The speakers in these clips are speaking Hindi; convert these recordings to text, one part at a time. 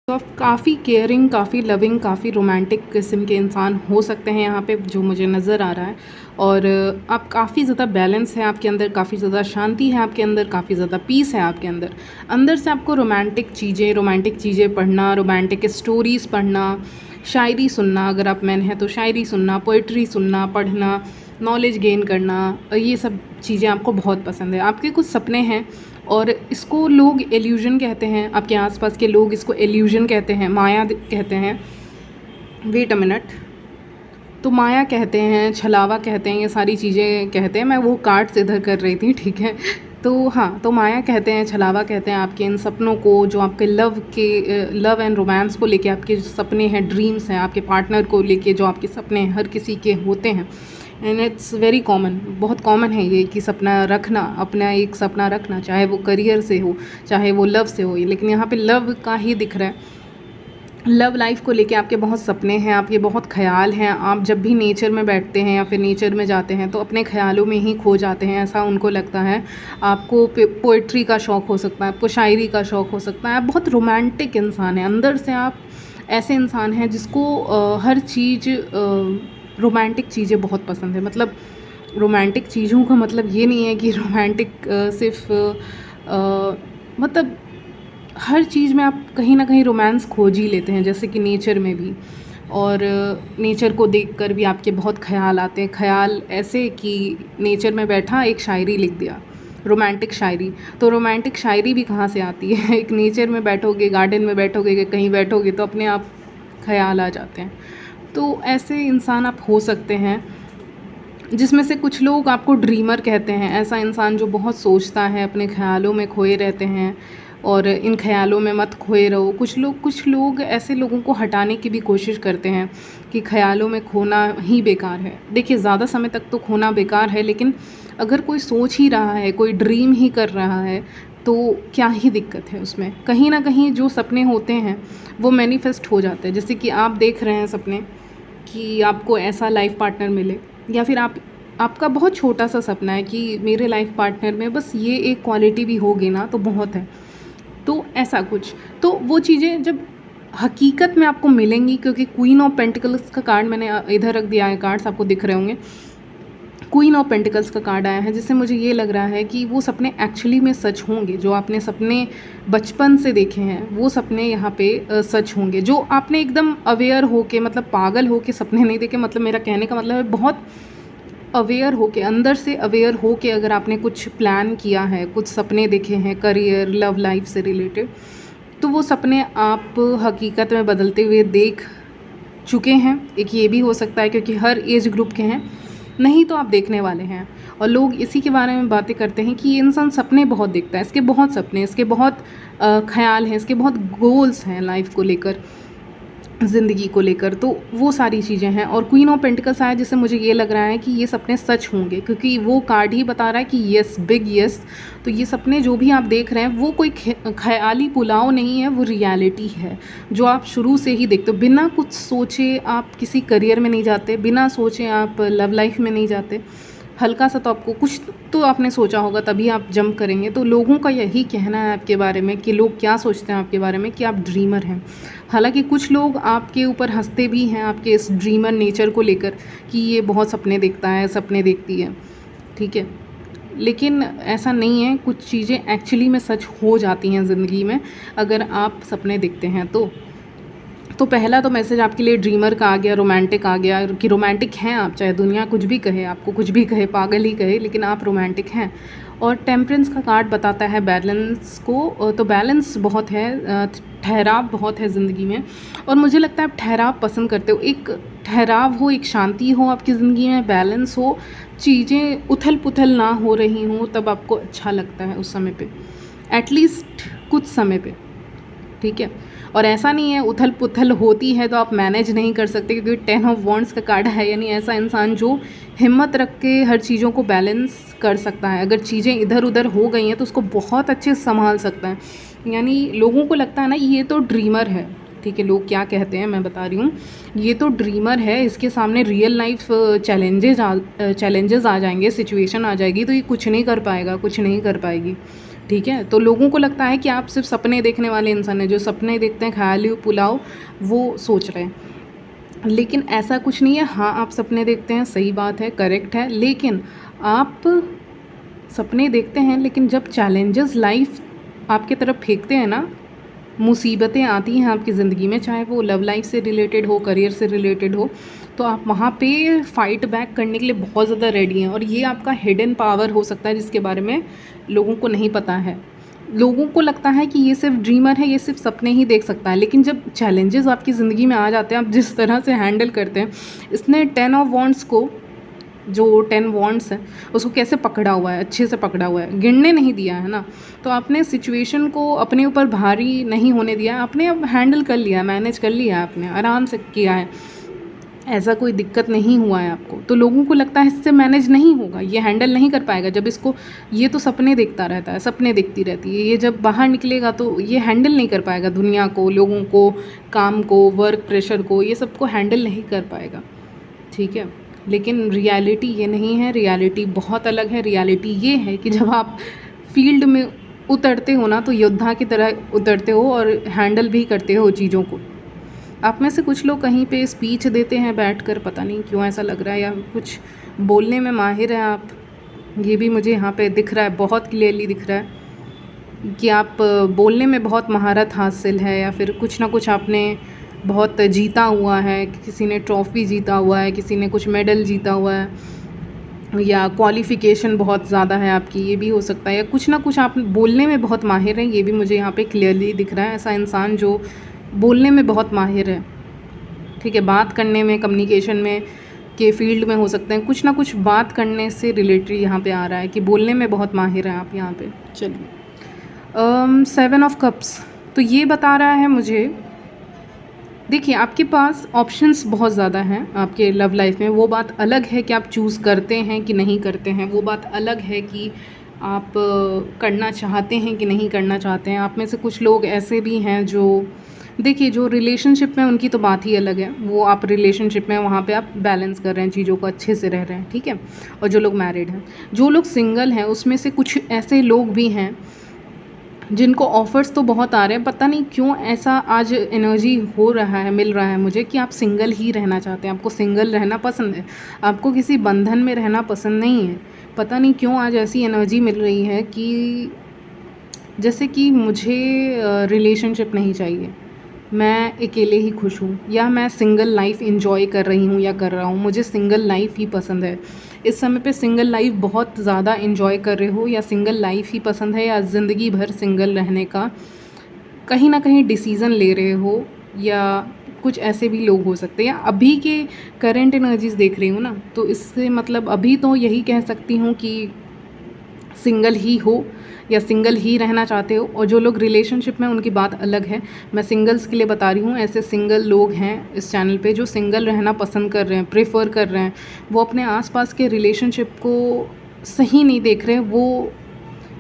तो आप काफ़ी केयरिंग, काफ़ी लविंग, काफ़ी रोमांटिक किस्म के इंसान हो सकते हैं यहाँ पे, जो मुझे नज़र आ रहा है। और आप काफ़ी ज़्यादा बैलेंस है आपके अंदर, काफ़ी ज़्यादा शांति है आपके अंदर, काफ़ी ज़्यादा पीस है आपके अंदर। अंदर से आपको रोमांटिक चीज़ें पढ़ना, रोमांटिक स्टोरीज़ पढ़ना, शायरी सुनना, अगर आप मैन हैं तो शायरी सुनना, पोइट्री सुनना, पढ़ना, नॉलेज गेन करना, ये सब चीज़ें आपको बहुत पसंद है। आपके कुछ सपने हैं और इसको लोग इल्यूजन कहते हैं, आपके आसपास के लोग इसको इल्यूजन कहते हैं, माया कहते हैं। Wait a minute. तो माया कहते हैं, छलावा कहते हैं, ये सारी चीज़ें कहते हैं। मैं वो कार्ड्स इधर कर रही थी, ठीक है। तो हाँ, तो माया कहते हैं, छलावा कहते हैं आपके इन सपनों को, जो आपके लव एंड रोमांस को लेके आपके सपने हैं, ड्रीम्स हैं, आपके पार्टनर को लेके जो आपके सपने हैं, हर किसी के होते हैं। एंड इट्स वेरी कॉमन, बहुत कॉमन है ये कि सपना रखना, अपना एक सपना रखना, चाहे वो करियर से हो, चाहे वो लव से हो। लेकिन यहाँ पे लव का ही दिख रहा है। लव लाइफ को लेके आपके बहुत सपने हैं, आपके बहुत ख्याल हैं। आप जब भी नेचर में बैठते हैं या फिर नेचर में जाते हैं तो अपने ख्यालों में ही खो जाते हैं, ऐसा उनको लगता है। आपको पोइट्री का शौक़ हो सकता है, आपको शायरी का शौक़ हो सकता है। आप बहुत रोमांटिक इंसान हैं, अंदर से आप ऐसे इंसान हैं जिसको हर चीज़ रोमांटिक चीज़ें बहुत पसंद है। मतलब रोमांटिक चीज़ों का मतलब ये नहीं है कि रोमांटिक सिर्फ मतलब हर चीज़ में आप कहीं ना कहीं रोमांस खोज ही लेते हैं, जैसे कि नेचर में भी। और नेचर को देखकर भी आपके बहुत ख्याल आते हैं, ख्याल ऐसे कि नेचर में बैठा एक शायरी लिख दिया, रोमांटिक शायरी। तो रोमांटिक शायरी भी कहाँ से आती है? एक नेचर में बैठोगे, गार्डन में बैठोगे, कहीं बैठोगे तो अपने आप ख्याल आ जाते हैं। तो ऐसे इंसान आप हो सकते हैं, जिसमें से कुछ लोग आपको ड्रीमर कहते हैं, ऐसा इंसान जो बहुत सोचता है, अपने ख्यालों में खोए रहते हैं और इन ख्यालों में मत खोए रहो। कुछ लोग ऐसे लोगों को हटाने की भी कोशिश करते हैं कि ख्यालों में खोना ही बेकार है। देखिए, ज़्यादा समय तक तो खोना बेकार है, लेकिन अगर कोई सोच ही रहा है, कोई ड्रीम ही कर रहा है, तो क्या ही दिक्कत है उसमें? कहीं ना कहीं जो सपने होते हैं वो मैनिफेस्ट हो जाते हैं। जैसे कि आप देख रहे हैं सपने कि आपको ऐसा लाइफ पार्टनर मिले, या फिर आपका बहुत छोटा सा सपना है कि मेरे लाइफ पार्टनर में बस ये एक क्वालिटी भी होगी ना तो बहुत है। तो ऐसा कुछ, तो वो चीज़ें जब हकीकत में आपको मिलेंगी, क्योंकि क्वीन ऑफ पेंटिकल्स का कार्ड मैंने इधर रख दिया है, कार्ड्स आपको दिख रहे होंगे। क्वीन ऑफ पेंटिकल्स का कार्ड आया है, जिससे मुझे ये लग रहा है कि वो सपने एक्चुअली में सच होंगे। जो आपने सपने बचपन से देखे हैं वो सपने यहाँ पे सच होंगे। जो आपने एकदम अवेयर हो के, मतलब पागल हो के सपने नहीं देखे, मतलब मेरा कहने का मतलब है बहुत अवेयर हो के, अंदर से अवेयर हो के अगर आपने कुछ प्लान किया है, कुछ सपने देखे हैं करियर, लव लाइफ से रिलेटेड, तो वो सपने आप हकीकत में बदलते हुए देख चुके हैं। एक ये भी हो सकता है क्योंकि हर एज ग्रुप के हैं, नहीं तो आप देखने वाले हैं। और लोग इसी के बारे में बातें करते हैं कि ये इंसान सपने बहुत देखता है, इसके बहुत सपने, इसके बहुत ख्याल हैं, इसके बहुत गोल्स हैं लाइफ को लेकर, ज़िंदगी को लेकर। तो वो सारी चीज़ें हैं। और क्वीन ऑफ पेंटिकल्स आया, जिससे मुझे ये लग रहा है कि ये सपने सच होंगे, क्योंकि वो कार्ड ही बता रहा है कि येस, बिग येस। तो ये सपने जो भी आप देख रहे हैं वो कोई ख्याली पुलाव नहीं है, वो रियलिटी है जो आप शुरू से ही देखते हो। बिना कुछ सोचे आप किसी करियर में नहीं जाते, बिना सोचे आप लव लाइफ में नहीं जाते। हल्का सा तो आपको कुछ तो आपने सोचा होगा, तभी आप जंप करेंगे। तो लोगों का यही कहना है आपके बारे में कि लोग क्या सोचते हैं आपके बारे में, कि आप ड्रीमर हैं। हालांकि कुछ लोग आपके ऊपर हंसते भी हैं आपके इस ड्रीमर नेचर को लेकर कि ये बहुत सपने देखता है, सपने देखती है, ठीक है। लेकिन ऐसा नहीं है, कुछ चीज़ें एक्चुअली में सच हो जाती हैं ज़िंदगी में अगर आप सपने देखते हैं तो पहला तो मैसेज आपके लिए ड्रीमर का आ गया, रोमांटिक आ गया कि रोमांटिक हैं आप, चाहे दुनिया कुछ भी कहे, आपको कुछ भी कहे, पागल ही कहे, लेकिन आप रोमांटिक हैं। और टेम्परेंस का कार्ड बताता है बैलेंस को। तो बैलेंस बहुत है, ठहराव बहुत है ज़िंदगी में। और मुझे लगता है आप ठहराव पसंद करते हो, एक ठहराव हो, एक शांति हो आपकी ज़िंदगी में, बैलेंस हो, चीज़ें उथल पुथल ना हो रही हों, तब आपको अच्छा लगता है उस समय पे, एटलीस्ट कुछ समय पे, ठीक है। और ऐसा नहीं है उथल पुथल होती है तो आप मैनेज नहीं कर सकते, क्योंकि 10 ऑफ वॉन्ड्स का कार्ड है, यानी ऐसा इंसान जो हिम्मत रख के हर चीज़ों को बैलेंस कर सकता है। अगर चीज़ें इधर उधर हो गई हैं तो उसको बहुत अच्छे से संभाल सकता है। यानी लोगों को लगता है ना ये तो ड्रीमर है, ठीक है। लोग क्या कहते हैं मैं बता रही हूँ, ये तो ड्रीमर है, इसके सामने रियल लाइफ चैलेंजेस आ जाएंगे, सिचुएशन आ जाएगी तो ये कुछ नहीं कर पाएगा, कुछ नहीं कर पाएगी, ठीक है। तो लोगों को लगता है कि आप सिर्फ सपने देखने वाले इंसान हैं, जो सपने देखते हैं ख्याली पुलाव वो सोच रहे हैं, लेकिन ऐसा कुछ नहीं है। हाँ, आप सपने देखते हैं, सही बात है, करेक्ट है, लेकिन आप सपने देखते हैं, लेकिन जब चैलेंजेस लाइफ आपके तरफ फेंकते हैं ना, मुसीबतें आती हैं आपकी ज़िंदगी में, चाहे वो लव लाइफ से रिलेटेड हो, करियर से रिलेटेड हो, तो आप वहाँ पे फ़ाइट बैक करने के लिए बहुत ज़्यादा रेडी हैं। और ये आपका हिडन पावर हो सकता है जिसके बारे में लोगों को नहीं पता है। लोगों को लगता है कि ये सिर्फ ड्रीमर है, ये सिर्फ सपने ही देख सकता है, लेकिन जब चैलेंजेस आपकी ज़िंदगी में आ जाते हैं, आप जिस तरह से हैंडल करते हैं। इसने 10 ऑफ वॉन्ड्स को, जो 10 वॉन्ड्स है, उसको कैसे पकड़ा हुआ है, अच्छे से पकड़ा हुआ है, गिरने नहीं दिया है ना। तो आपने सिचुएशन को अपने ऊपर भारी नहीं होने दिया, आपने अब हैंडल कर लिया, मैनेज कर लिया, आपने आराम से किया है, ऐसा कोई दिक्कत नहीं हुआ है आपको। तो लोगों को लगता है इससे मैनेज नहीं होगा, ये हैंडल नहीं कर पाएगा। जब इसको, ये तो सपने देखता रहता है, सपने देखती रहती है, ये जब बाहर निकलेगा तो ये हैंडल नहीं कर पाएगा, दुनिया को, लोगों को, काम को, वर्क प्रेशर को, ये सबको हैंडल नहीं कर पाएगा, ठीक है। लेकिन रियलिटी ये नहीं है, रियलिटी बहुत अलग है। रियलिटी ये है कि जब आप फील्ड में उतरते हो ना, तो योद्धा की तरह उतरते हो और हैंडल भी करते हो चीज़ों को। आप में से कुछ लोग कहीं पे स्पीच देते हैं बैठकर, पता नहीं क्यों ऐसा लग रहा है, या कुछ बोलने में माहिर हैं आप, ये भी मुझे यहाँ पे दिख रहा है, बहुत क्लियरली दिख रहा है कि आप बोलने में बहुत महारत हासिल है, या फिर कुछ ना कुछ आपने बहुत जीता हुआ है, किसी ने ट्रॉफ़ी जीता हुआ है, किसी ने कुछ मेडल जीता हुआ है, या क्वालिफ़िकेशन बहुत ज़्यादा है आपकी, ये भी हो सकता है, या कुछ ना कुछ आप बोलने में बहुत माहिर हैं, ये भी मुझे यहाँ पे क्लियरली दिख रहा है। ऐसा इंसान जो बोलने में बहुत माहिर है, ठीक है, बात करने में, कम्युनिकेशन में के फील्ड में हो सकते हैं, कुछ ना कुछ बात करने से रिलेटेड यहाँ पे आ रहा है कि बोलने में बहुत माहिर हैं आप यहाँ पे। चलिए, 7 ऑफ कप्स, तो ये बता रहा है मुझे, देखिए आपके पास ऑप्शंस बहुत ज़्यादा हैं आपके लव लाइफ में। वो बात अलग है कि आप चूज़ करते हैं कि नहीं करते हैं, वो बात अलग है कि आप करना चाहते हैं कि नहीं करना चाहते हैं। आप में से कुछ लोग ऐसे भी हैं जो, देखिए, जो रिलेशनशिप में, उनकी तो बात ही अलग है, वो आप रिलेशनशिप में वहाँ पे आप बैलेंस कर रहे हैं, चीज़ों को अच्छे से रह रहे हैं, ठीक है। और जो लोग मैरिड हैं, जो लोग सिंगल हैं, उसमें से कुछ ऐसे लोग भी हैं जिनको ऑफ़र्स तो बहुत आ रहे हैं, पता नहीं क्यों ऐसा आज एनर्जी हो रहा है, मिल रहा है मुझे, कि आप सिंगल ही रहना चाहते हैं, आपको सिंगल रहना पसंद है, आपको किसी बंधन में रहना पसंद नहीं है। पता नहीं क्यों आज ऐसी एनर्जी मिल रही है कि जैसे कि मुझे रिलेशनशिप नहीं चाहिए, मैं अकेले ही खुश हूँ, या मैं सिंगल लाइफ एंजॉय कर रही हूँ या कर रहा हूँ, मुझे सिंगल लाइफ ही पसंद है। इस समय पे सिंगल लाइफ बहुत ज़्यादा एंजॉय कर रहे हो, या सिंगल लाइफ ही पसंद है, या ज़िंदगी भर सिंगल रहने का कहीं ना कहीं डिसीज़न ले रहे हो, या कुछ ऐसे भी लोग हो सकते हैं। या अभी के करंट एनर्जीज़ देख रही हूँ ना, तो इससे मतलब अभी तो यही कह सकती हूँ कि सिंगल ही हो, या सिंगल ही रहना चाहते हो। और जो लोग रिलेशनशिप में, उनकी बात अलग है, मैं सिंगल्स के लिए बता रही हूँ। ऐसे सिंगल लोग हैं इस चैनल पे जो सिंगल रहना पसंद कर रहे हैं, प्रेफर कर रहे हैं, वो अपने आसपास के रिलेशनशिप को सही नहीं देख रहे हैं, वो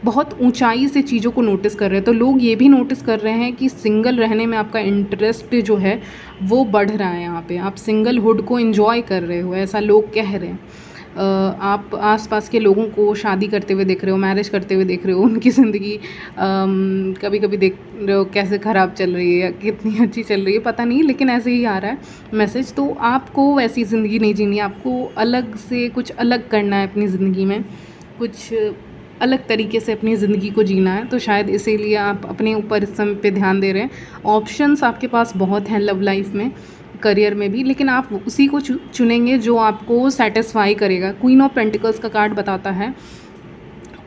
बहुत ऊंचाई से चीज़ों को नोटिस कर रहे हैं। तो लोग ये भी नोटिस कर रहे हैं कि सिंगल रहने में आपका इंटरेस्ट जो है वो बढ़ रहा है, यहाँ पे आप सिंगलहुड को एंजॉय कर रहे हो, ऐसा लोग कह रहे हैं। आप आसपास के लोगों को शादी करते हुए देख रहे हो, मैरिज करते हुए देख रहे हो, उनकी ज़िंदगी कभी कभी देख रहे हो कैसे ख़राब चल रही है या कितनी अच्छी चल रही है, पता नहीं, लेकिन ऐसे ही आ रहा है मैसेज। तो आपको वैसी ज़िंदगी नहीं जीनी, आपको अलग से कुछ अलग करना है अपनी ज़िंदगी में, कुछ अलग तरीके से अपनी ज़िंदगी को जीना है। तो शायद इसीलिए आप अपने ऊपर इस समय पे ध्यान दे रहे हैं। ऑप्शंस आपके पास बहुत हैं लव लाइफ में, करियर में भी, लेकिन आप उसी को चुनेंगे जो आपको सेटिस्फाई करेगा। क्वीन ऑफ पेंटिकल्स का कार्ड बताता है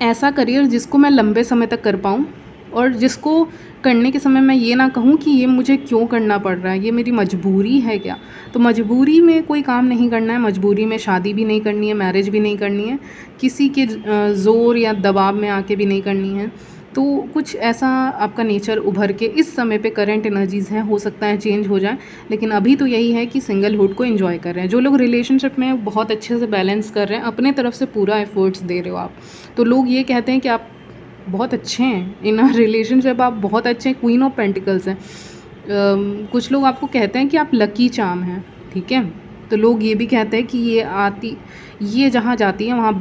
ऐसा करियर जिसको मैं लंबे समय तक कर पाऊँ, और जिसको करने के समय मैं ये ना कहूँ कि ये मुझे क्यों करना पड़ रहा है, ये मेरी मजबूरी है क्या। तो मजबूरी में कोई काम नहीं करना है, मजबूरी में शादी भी नहीं करनी है, मैरिज भी नहीं करनी है, किसी के ज़ोर या दबाव में आके भी नहीं करनी है। तो कुछ ऐसा आपका नेचर उभर के इस समय पे करंट एनर्जीज़ हैं, हो सकता है चेंज हो जाए, लेकिन अभी तो यही है कि सिंगलहुड को एंजॉय कर रहे हैं। जो लोग रिलेशनशिप में बहुत अच्छे से बैलेंस कर रहे हैं, अपने तरफ से पूरा एफर्ट्स दे रहे हो आप, तो लोग ये कहते हैं कि आप बहुत अच्छे हैं इन अ रिलेशनशिप, आप बहुत अच्छे हैं। क्वीन ऑफ पेंटिकल्स हैं। कुछ लोग आपको कहते हैं कि आप लकी चार्म हैं, ठीक है। तो लोग ये भी कहते हैं कि ये जहाँ जाती है वहाँ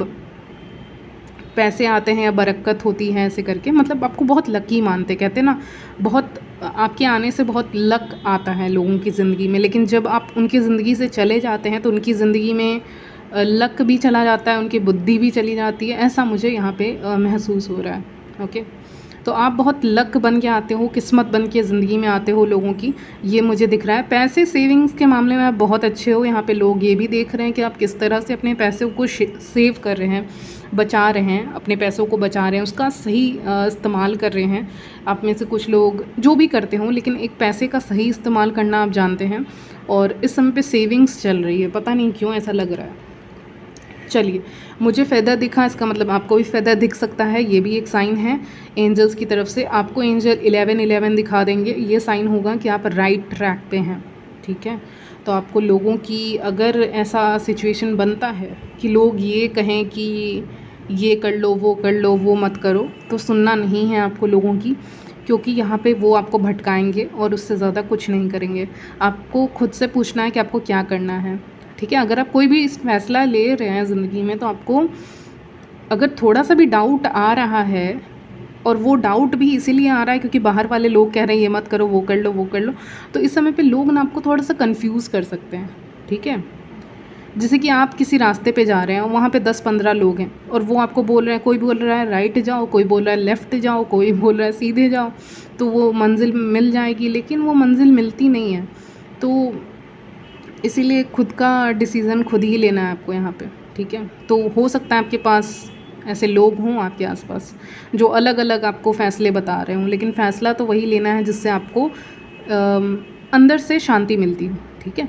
पैसे आते हैं या बरकत होती है ऐसे करके, मतलब आपको बहुत लकी मानते, कहते ना बहुत आपके आने से बहुत लक आता है लोगों की ज़िंदगी में। लेकिन जब आप उनकी ज़िंदगी से चले जाते हैं तो उनकी ज़िंदगी में लक भी चला जाता है, उनकी बुद्धि भी चली जाती है, ऐसा मुझे यहाँ पे महसूस हो रहा है। ओके, तो आप बहुत लक बन के आते हो, किस्मत बन के ज़िंदगी में आते हो लोगों की, ये मुझे दिख रहा है। पैसे सेविंग्स के मामले में आप बहुत अच्छे हो। यहाँ पे लोग ये भी देख रहे हैं कि आप किस तरह से अपने पैसों को सेव कर रहे हैं, बचा रहे हैं, अपने पैसों को बचा रहे हैं, उसका सही इस्तेमाल कर रहे हैं। आप में से कुछ लोग जो भी करते हों, लेकिन एक पैसे का सही इस्तेमाल करना आप जानते हैं। और इस समय पे सेविंग्स चल रही है, पता नहीं क्यों ऐसा लग रहा है। चलिए, मुझे फ़ेदर दिखा, इसका मतलब आपको भी फ़ेदर दिख सकता है, ये भी एक साइन है एंजल्स की तरफ से। आपको एंजल 11-11 दिखा देंगे, ये साइन होगा कि आप राइट ट्रैक पे हैं। ठीक है, तो आपको लोगों की अगर ऐसा सिचुएशन बनता है कि लोग ये कहें कि ये कर लो, वो कर लो, वो मत करो, तो सुनना नहीं है आपको लोगों की, क्योंकि यहाँ पे वो आपको भटकाएंगे और उससे ज़्यादा कुछ नहीं करेंगे। आपको खुद से पूछना है कि आपको क्या करना है। ठीक है, अगर आप कोई भी इस फैसला ले रहे हैं ज़िंदगी में, तो आपको अगर थोड़ा सा भी डाउट आ रहा है, और वो डाउट भी इसीलिए आ रहा है क्योंकि बाहर वाले लोग कह रहे हैं ये मत करो, वो कर लो, वो कर लो, तो इस समय पे लोग ना आपको थोड़ा सा कंफ्यूज कर सकते हैं। ठीक है, जैसे कि आप किसी रास्ते पे जा रहे हैं, वहाँ पे 10-15 लोग हैं और वो आपको बोल रहे हैं, कोई बोल रहा है राइट जाओ, कोई बोल रहा है लेफ़्ट जाओ, कोई बोल रहा है सीधे जाओ, तो वो मंजिल मिल जाएगी, लेकिन वो मंजिल मिलती नहीं है। तो इसीलिए खुद का डिसीज़न खुद ही लेना है आपको यहाँ पे। ठीक है, तो हो सकता है आपके पास ऐसे लोग हों आपके आसपास जो अलग अलग आपको फ़ैसले बता रहे हों, लेकिन फ़ैसला तो वही लेना है जिससे आपको अंदर से शांति मिलती हो। ठीक है,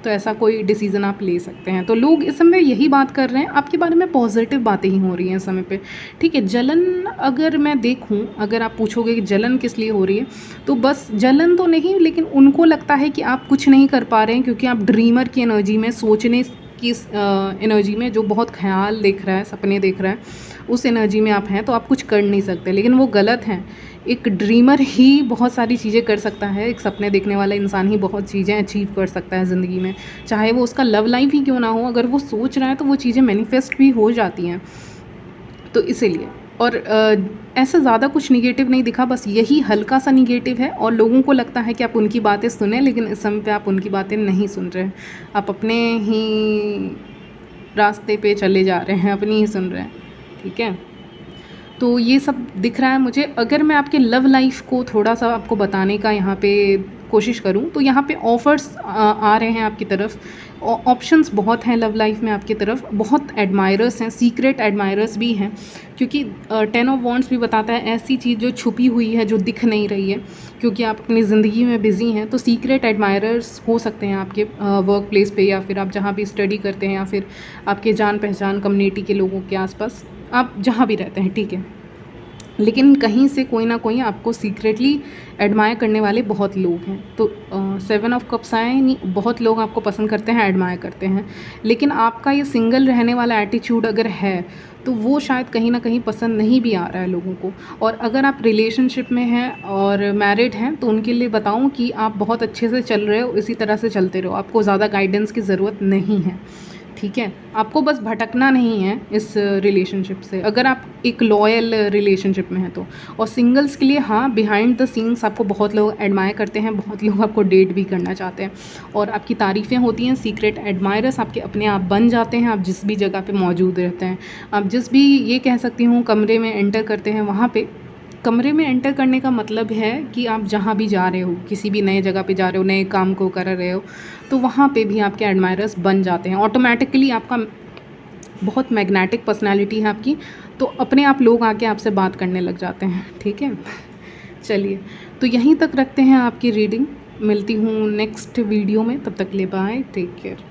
तो ऐसा कोई डिसीज़न आप ले सकते हैं। तो लोग इस समय यही बात कर रहे हैं, आपके बारे में पॉजिटिव बातें ही हो रही हैं इस समय पे। ठीक है, जलन अगर मैं देखूं, अगर आप पूछोगे कि जलन किस लिए हो रही है, तो बस जलन तो नहीं, लेकिन उनको लगता है कि आप कुछ नहीं कर पा रहे हैं, क्योंकि आप ड्रीमर की एनर्जी में, सोचने की एनर्जी में, जो बहुत ख्याल देख रहा है, सपने देख रहा है, उस एनर्जी में आप हैं, तो आप कुछ कर नहीं सकते। लेकिन वो गलत है। एक ड्रीमर ही बहुत सारी चीज़ें कर सकता है, एक सपने देखने वाला इंसान ही बहुत चीज़ें अचीव कर सकता है ज़िंदगी में, चाहे वो उसका लव लाइफ ही क्यों ना हो। अगर वो सोच रहा है तो वो चीज़ें मैनिफेस्ट भी हो जाती हैं। तो इसीलिए, और ऐसा ज़्यादा कुछ निगेटिव नहीं दिखा, बस यही हल्का सा निगेटिव है, और लोगों को लगता है कि आप उनकी बातें सुने, लेकिन इस समय पे आप उनकी बातें नहीं सुन रहे हैं, आप अपने ही रास्ते पे चले जा रहे हैं, अपनी ही सुन रहे हैं। ठीक है, तो ये सब दिख रहा है मुझे। अगर मैं आपके लव लाइफ को थोड़ा सा आपको बताने का यहाँ पे कोशिश करूँ, तो यहाँ पे ऑफ़र्स आ रहे हैं आपकी तरफ, ऑप्शंस बहुत हैं लव लाइफ में आपकी तरफ, बहुत एडमायरर्स हैं, सीक्रेट एडमायरर्स भी हैं, क्योंकि 10 ऑफ वॉन्ड्स भी बताता है ऐसी चीज़ जो छुपी हुई है, जो दिख नहीं रही है, क्योंकि आप अपनी ज़िंदगी में बिज़ी हैं। तो सीक्रेट एडमायरर्स हो सकते हैं आपके वर्क प्लेस पे, या फिर आप जहाँ भी स्टडी करते हैं, या फिर आपके जान पहचान कम्युनिटी के लोगों के आसपास, आप जहाँ भी रहते हैं। ठीक है, लेकिन कहीं से कोई ना कोई आपको सीक्रेटली एडमायर करने वाले बहुत लोग हैं। तो 7 ऑफ कप्स आए, नहीं, बहुत लोग आपको पसंद करते हैं, एडमायर करते हैं, लेकिन आपका ये सिंगल रहने वाला एटीट्यूड अगर है, तो वो शायद कहीं ना कहीं पसंद नहीं भी आ रहा है लोगों को। और अगर आप रिलेशनशिप में हैं और मैरिड हैं, तो उनके लिए बताऊं कि आप बहुत अच्छे से चल रहे हो, इसी तरह से चलते रहो, आपको ज़्यादा गाइडेंस की ज़रूरत नहीं है। ठीक है, आपको बस भटकना नहीं है इस रिलेशनशिप से, अगर आप एक लॉयल रिलेशनशिप में हैं तो। और सिंगल्स के लिए हाँ, बिहाइंड द सीन्स आपको बहुत लोग एडमायर करते हैं, बहुत लोग आपको डेट भी करना चाहते हैं, और आपकी तारीफ़ें होती हैं। सीक्रेट एडमायरर्स आपके अपने आप बन जाते हैं, आप जिस भी जगह पे मौजूद रहते हैं, आप जिस भी, ये कह सकती हूँ, कमरे में एंटर करते हैं, वहाँ पे, कमरे में एंटर करने का मतलब है कि आप जहाँ भी जा रहे हो, किसी भी नए जगह पे जा रहे हो, नए काम को कर रहे हो, तो वहाँ पे भी आपके एडमायरर्स बन जाते हैं ऑटोमेटिकली। आपका बहुत मैग्नेटिक पर्सनालिटी है आपकी, तो अपने आप लोग आके आपसे बात करने लग जाते हैं। ठीक है, चलिए, तो यहीं तक रखते हैं आपकी रीडिंग। मिलती हूँ नेक्स्ट वीडियो में, तब तक ले बाय, टेक केयर।